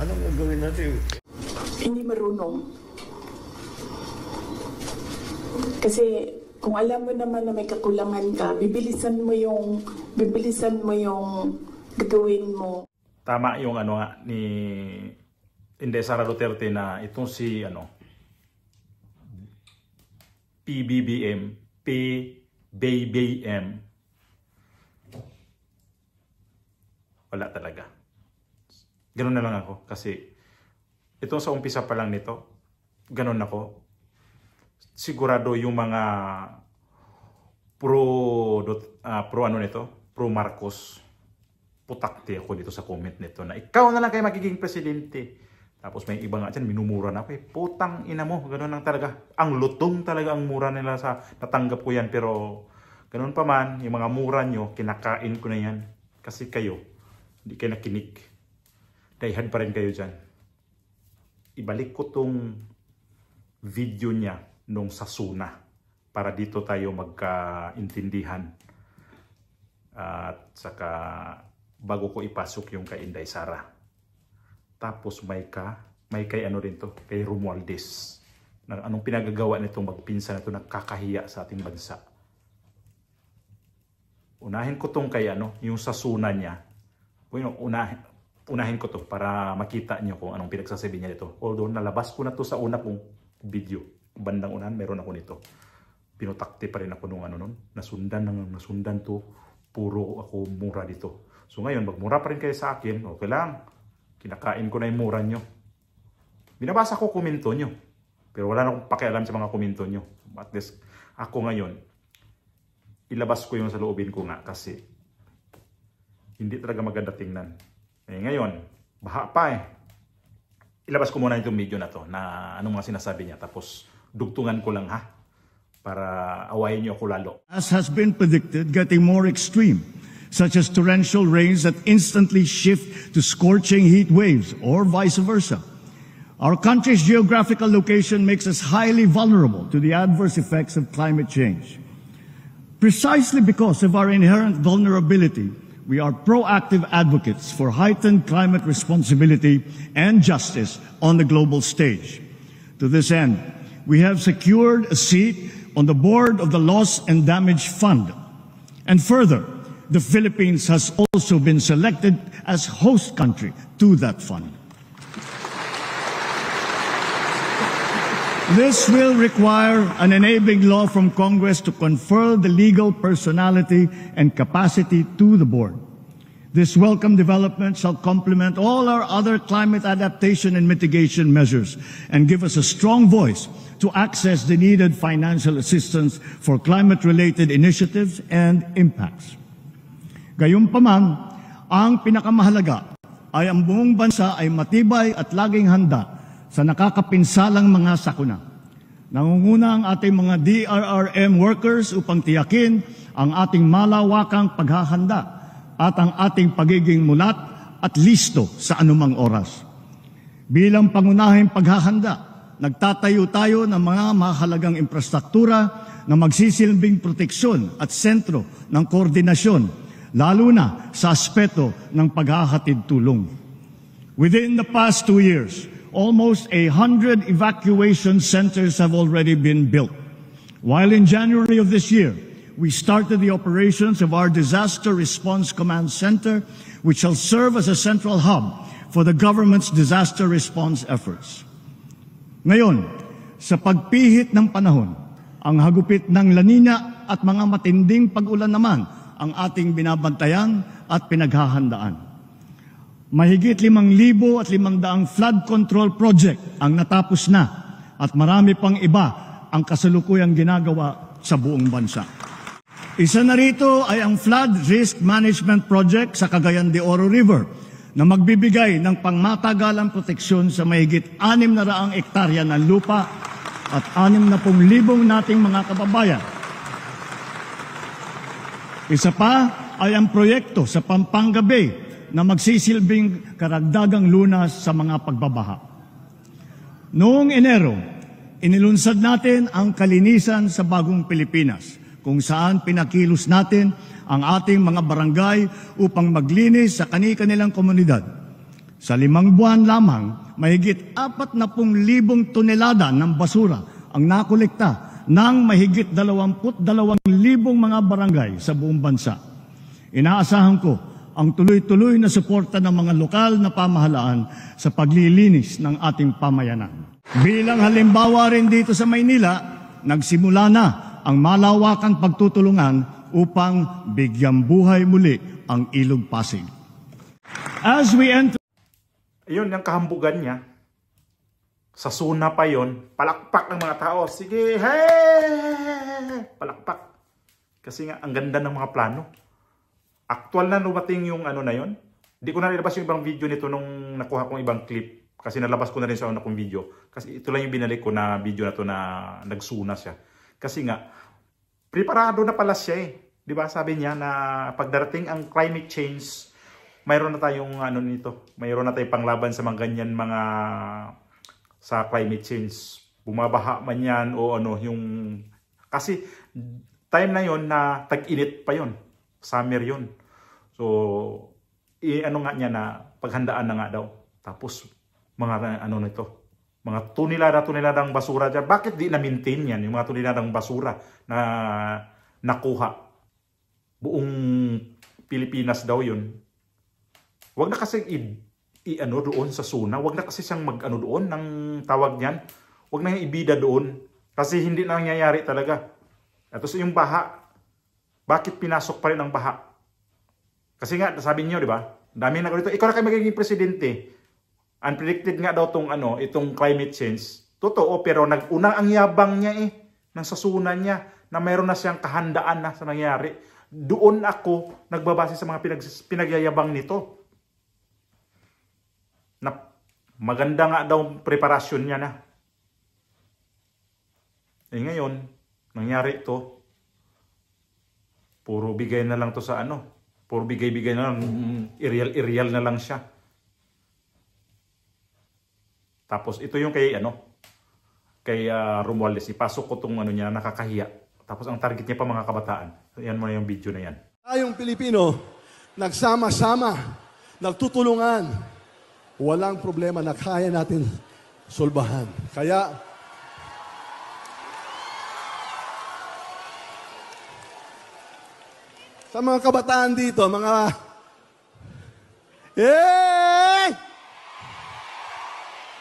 Anong gagawin natin? Hindi marunong. Kasi kung alam mo naman na may kakulangan ka, bibilisan mo yung gagawin mo. Tama yung ni Inday Sara Duterte na itong si PBBM wala talaga. Ganun na lang ako kasi ito sa umpisa pa lang nito, ganun ako. Sigurado yung mga pro Marcos, putakti ako dito sa comment nito na ikaw na lang kayo magiging presidente. Tapos may iba nga dyan, minumura na ako putang ina mo, ganun lang talaga. Ang lutong talaga ang mura nila sa natanggap ko yan. Pero ganun pa man, yung mga mura nyo, kinakain ko na yan. Kasi kayo, hindi kayo nakinig. Dayhan pa rin kayo dyan. Ibalik ko tong video niya nung sa Suna para dito tayo magkaintindihan. At saka bago ko ipasok yung kay Inday Sara. Tapos may kay kay Romualdez. Na anong pinagagawa nitong magpinsan na ito, nakakahiya sa ating bansa. Unahin ko tong kay yung sa Suna niya. Unahin ko to para makita nyo kung anong pinagsasabi niya dito. Although nalabas ko na to sa una kong video. Bandang unahan meron ako nito. Pinutakti pa rin ako nung nasundan to. Puro ako mura dito. So ngayon, magmura pa rin kayo sa akin, okay lang. Kinakain ko na yung mura nyo. Binabasa ko komento nyo. Pero wala na akong pakialam sa mga komento nyo. At least, ako ngayon, ilabas ko yung sa loobin ko nga kasi hindi talaga maganda tingnan. Ngayon, baha pa ilabas ko muna itong video na to na anong mga sinasabi niya. Tapos, dugtungan ko lang para awayin niyo ako lalo. As has been predicted, getting more extreme, such as torrential rains that instantly shift to scorching heat waves or vice versa. Our country's geographical location makes us highly vulnerable to the adverse effects of climate change. Precisely because of our inherent vulnerability, we are proactive advocates for heightened climate responsibility and justice on the global stage. To this end, we have secured a seat on the board of the Loss and Damage Fund. And further, the Philippines has also been selected as host country to that fund. This will require an enabling law from Congress to confer the legal personality and capacity to the board. This welcome development shall complement all our other climate adaptation and mitigation measures and give us a strong voice to access the needed financial assistance for climate-related initiatives and impacts. Gayunpaman, ang pinakamahalaga ay ang buong bansa ay matibay at laging handa sa nakakapinsalang mga sakuna. Nangunguna ang ating mga DRRM workers upang tiyakin ang ating malawakang paghahanda at ang ating pagiging mulat at listo sa anumang oras. Bilang pangunahing paghahanda, nagtatayo tayo ng mga mahalagang infrastruktura na magsisilbing proteksyon at sentro ng koordinasyon, lalo na sa aspeto ng paghahatid tulong. Within the past 2 years, almost 100 evacuation centers have already been built. While in January of this year, we started the operations of our Disaster Response Command Center, which shall serve as a central hub for the government's disaster response efforts. Ngayon, sa pagpihit ng panahon, ang hagupit ng La Nina at mga matinding pag-ulan naman ang ating binabantayan at pinaghahandaan. Mahigit 5,500 flood control project ang natapos na at marami pang iba ang kasalukuyang ginagawa sa buong bansa. Isa na rito ay ang Flood Risk Management Project sa Cagayan de Oro River na magbibigay ng pangmatagalang proteksyon sa mahigit 600 ektarya ng lupa at 60,000 nating mga kababayan. Isa pa ay ang proyekto sa Pampanga Bay na magsisilbing karagdagang lunas sa mga pagbabaha. Noong Enero, inilunsad natin ang Kalinisan sa Bagong Pilipinas, kung saan pinakilos natin ang ating mga barangay upang maglinis sa kani-kanilang komunidad. Sa 5 buwan lamang, mahigit 40,000 tonelada ng basura ang nakolekta ng mahigit 22,000 mga barangay sa buong bansa. Inaasahan ko ang tuloy-tuloy na suporta ng mga lokal na pamahalaan sa paglilinis ng ating pamayanan. Bilang halimbawa rin dito sa Maynila, nagsimula na ang malawakang pagtutulungan upang bigyang buhay muli ang Ilog Pasig. As we enter Yun, yung kahambugan niya. Sa SUNA pa yon, palakpak ng mga tao. Sige, hey! Palakpak. Kasi nga, ang ganda ng mga plano. Actual na lumating yung ano na yon. Di ko na nilabas yung ibang video nito nung nakuha kong ibang clip. Kasi nalabas ko na rin sa una kong video. Kasi ito lang yung binalik ko na video na to na nagsuna siya. Kasi nga, preparado na pala siya eh. Di ba sabi niya na pagdarating ang climate change, mayroon na tayong ano nito, mayroon na tayong panglaban sa mga ganyan mga sa climate change. Bumabaha man yan o ano yung kasi time na yon na tag-init pa yon. Summer yon. So ano nga niya na paghandaan na nga daw. Tapos mga ano nito, mga tonelada-toneladang basura diyan. Bakit di na-maintain yan yung mga toneladang basura na nakuha? Buong Pilipinas daw yun. Wag na kasi i-ano doon sa SUNA. Wag na kasi siyang mag-ano doon ng tawag niyan. Wag na yung ibida doon. Kasi hindi na nangyayari talaga. At so yung baha, bakit pinasok pa rin ang baha? Kasi nga, sabi niyo, di ba? Dami na ganito. Ikaw na kayo magiging presidente. Unpredicted nga daw itong climate change. Totoo, pero nag-unang ang yabang niya ng sa SUNA niya na mayroon na siyang kahandaan na sa nangyayari. Doon ako nagbabase sa mga pinagyayabang nito. Na maganda nga daw preparasyon niya na. Eh ngayon, nangyari ito. Puro bigay na lang to sa ano. Puro bigay-bigay na lang. Irial na lang siya. Tapos ito yung kay Romualdez. Ipasok ko tong ano niya, nakakahiya. Tapos ang target niya pa mga kabataan. Yan mo na yung video na yan. Tayong Pilipino, nagsama-sama, nagtutulungan. Walang problema na kaya natin solbahan. Kaya, sa mga kabataan dito, mga, hey!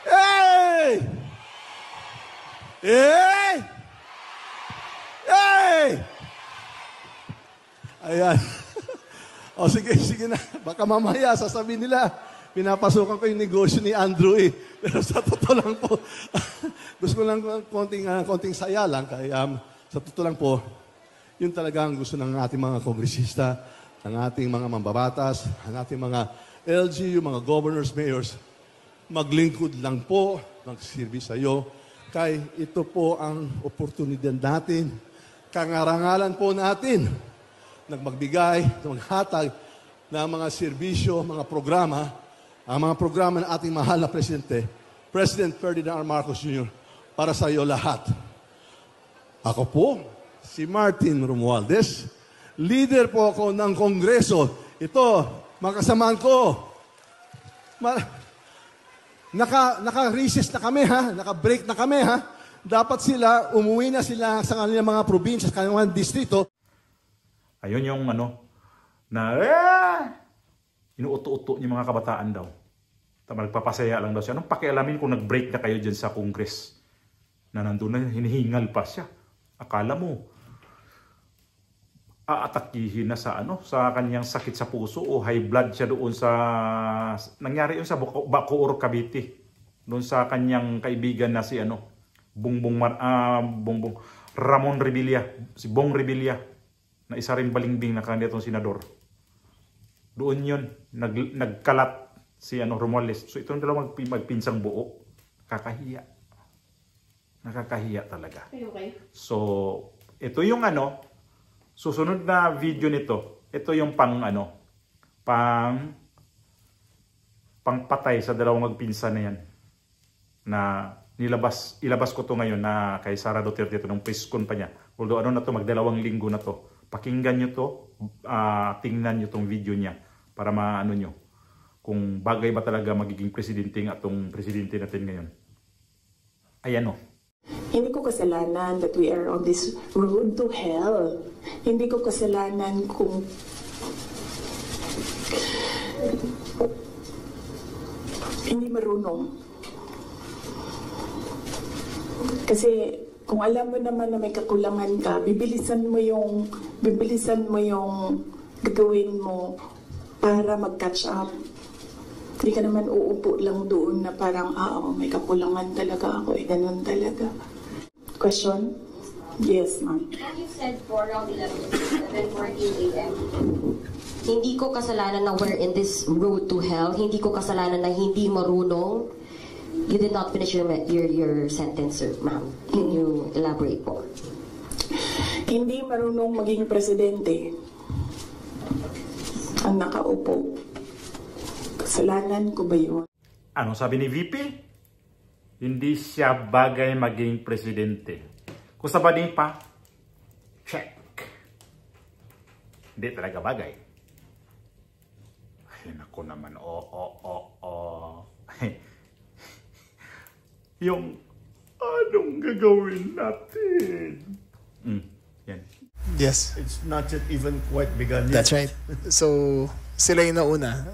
Hey! Hey! Hey! Ayan. O sige na. Baka mamaya sasabihin nila, pinapasukan ko yung negosyo ni Andrew eh. Pero sa totoo lang po, gusto ko lang konting saya lang. Kaya sa totoo lang po, yun talaga ang gusto ng ating mga kongresista, ng ating mga mambabatas, ng ating mga LGU, mga governors, mayors. Maglingkod lang po, magsilbi sa iyo. Kaya ito po ang oportunidad natin, kangarangalan po natin, nagmagbigay, maghatag ng mga serbisyo, mga programa, ang mga programa ng ating mahal na Presidente, President Ferdinand R. Marcos Jr., para sa iyo lahat. Ako po, si Martin Romualdez, leader po ako ng Kongreso. Ito, mga kasamaan ko, naka-recess na kami ha, naka-break na kami ha. Dapat sila, umuwi na sila sa kanilang mga probinsya, sa kanilang distrito. Ayun yung inuuto-uto yung mga kabataan daw. Magpapasaya lang daw siya. Anong pakialamin kung nag-break na kayo dyan sa Congress? Na nandun na, hinihingal pa siya. Akala mo, aatakihin na sa sa kanyang sakit sa puso o high blood siya doon sa, nangyari yun sa Bacoor, Cavite. Doon sa kanyang kaibigan na si Ramon Revilla, si Bong Revilla, na isa rin balingbing na kandidatong senador. Doon yun, nagkalat si Romualdez. So ito dalawa magpinsang buo. Nakakahiya. Nakakahiya talaga. Okay. So, ito yung susunod na video nito. Ito yung pangpatay sa dalawang magpinsan na yan. Na ilabas ko to ngayon na kay Sara Duterte ito nung press con pa niya. Although magdalawang linggo na to. Pakinggan nyo to, tingnan nyo tong video niya para kung bagay ba talaga magiging presidente nga itong presidente natin ngayon. Ayan o. Hindi ko kasalanan that we are on this road to hell. Hindi ko kasalanan kung hindi marunong. Kasi kung alam mo naman na may kakulangan ka, bibilisan mo yung gagawin mo para mag-catch up. Hindi ka naman uupo lang doon na parang, may kakulangan talaga ako, ganun talaga. Question? Yes, ma'am. You said for around 11:14 a.m. Hindi ko kasalanan na we're in this road to hell. Hindi ko kasalanan na hindi marunong. You did not finish your sentence, sir, ma'am. Can you elaborate po? Hindi marunong maging presidente ang nakaupo. Kasalanan ko ba yun? Ano sabi ni VP? Hindi siya bagay maging presidente. Kung sa bading pa, check. Hindi talaga bagay. Ay, naku naman. Yung anong gagawin natin? Yan. Yes, It's not yet even quite begun. that's right. So, sila yung nauna.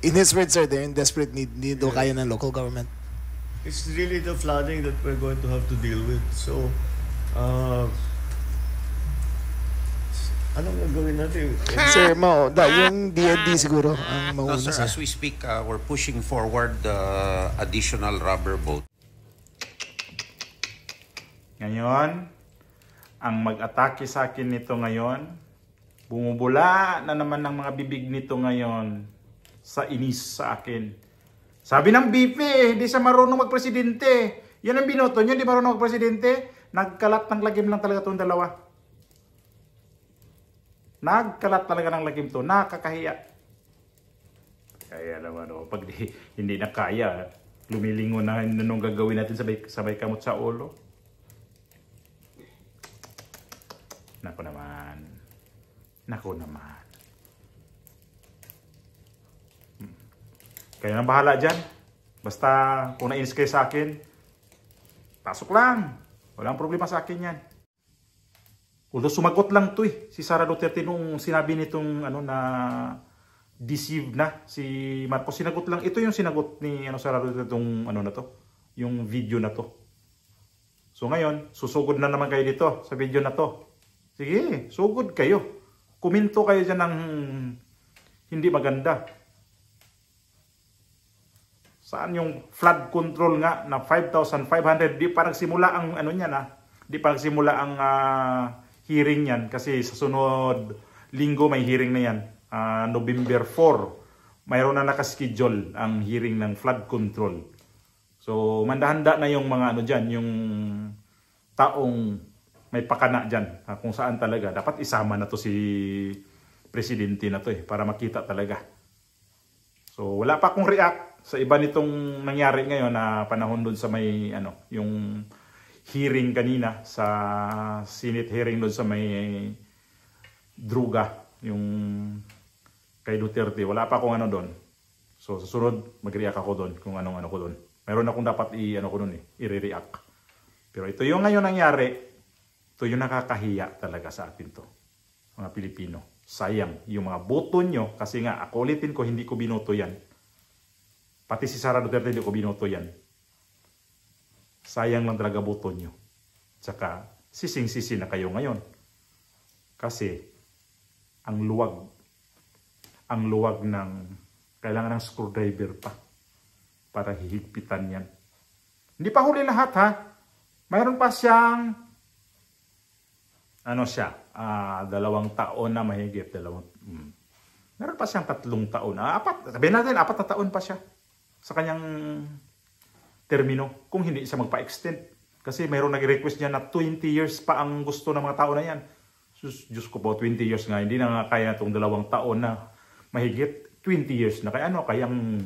In his words, sir, they're in desperate need. Hindi daw kaya ng local government. It's really the flooding that we're going to have to deal with. So, anong gagawin natin? Sir, yung DND siguro ang No, mauna, sir, sir. as we speak, we're pushing forward the additional rubber boat. Ngayon, ang mag-atake sa akin nito ngayon, bumubula na naman ng mga bibig nito ngayon sa inis sa akin. Sabi ng BP, hindi siya marunong magpresidente. Yan ang binoto niya, hindi marunong magpresidente. Nagkalat ng lagim lang talaga itong dalawa. Nagkalat talaga ng lagim to. Nakakahiya. Kaya naman, pag hindi na kaya, lumilingon na nung gagawin natin sabay kamot sa ulo. Nako naman. Nako naman. Kayo nang bahala dyan. Basta kung nainis kayo sa akin, pasok lang. Walang problema sa akin yan. Although sumagot lang to si Sara Duterte nung sinabi nitong na deceived na si Marcos. Sinagot lang. Ito yung sinagot ni Sara Duterte itong na to. Yung video na to. So ngayon, susugod na naman kayo dito sa video na to. Sige, sugod kayo. Kuminto kayo dyan ng hindi maganda. Saan yung flood control nga na 5,500? Di pa nagsimula ang Di pa nagsimula ang hearing yan. Kasi sa sunod linggo may hearing na yan. November 4. Mayroon na nakaschedule ang hearing ng flood control. So, mandahanda na yung mga dyan, yung taong may pakana dyan, kung saan talaga. Dapat isama na to si presidente na to para makita talaga. So, wala pa akong react sa iba nitong nangyari ngayon na panahon doon sa may, yung hearing kanina, sa Senate hearing doon sa may druga, yung kay Duterte. Wala pa akong doon. So, sa sunod, mag-react ako doon kung anong ko doon. Meron akong dapat i-react. Pero ito yung ngayon nangyari. Ito yung nakakahiya talaga sa atin to, mga Pilipino. Sayang, yung mga boto nyo, kasi nga, ako ulitin ko, hindi ko binoto yan. Pati si Sara Duterte, hindi ko binoto yan. Sayang lang talaga boto nyo. Tsaka, sising-sisi na kayo ngayon. Kasi, ang luwag ng, kailangan ng screwdriver pa, para hihigpitan yan. Hindi pa huli lahat ha. Mayroon pa siyang, 2 taon na mahigit. Meron pa siyang 3 taon. 4, sabihin natin, 4 na taon pa siya sa kanyang termino. Kung hindi siya magpa-extend. Kasi mayroon nag-request niya na 20 years pa ang gusto ng mga tao na yan. Diyos ko po, 20 years nga. Hindi na nga kaya itong 2 taon na mahigit. 20 years na. Kaya kayang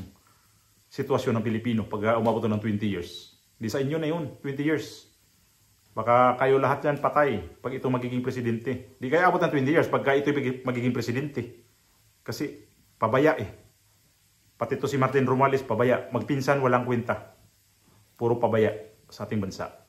sitwasyon ng Pilipino pag umabot ng 20 years. Di sa inyo na yun, 20 years. Baka kayo lahat yan patay pag ito magiging presidente. Di kayo abot ng 20 years pagka ito magiging presidente. Kasi Pabaya eh. Pati to si Martin Romualdez, pabaya. Magpinsan, walang kwenta. Puro pabaya sa ating bansa.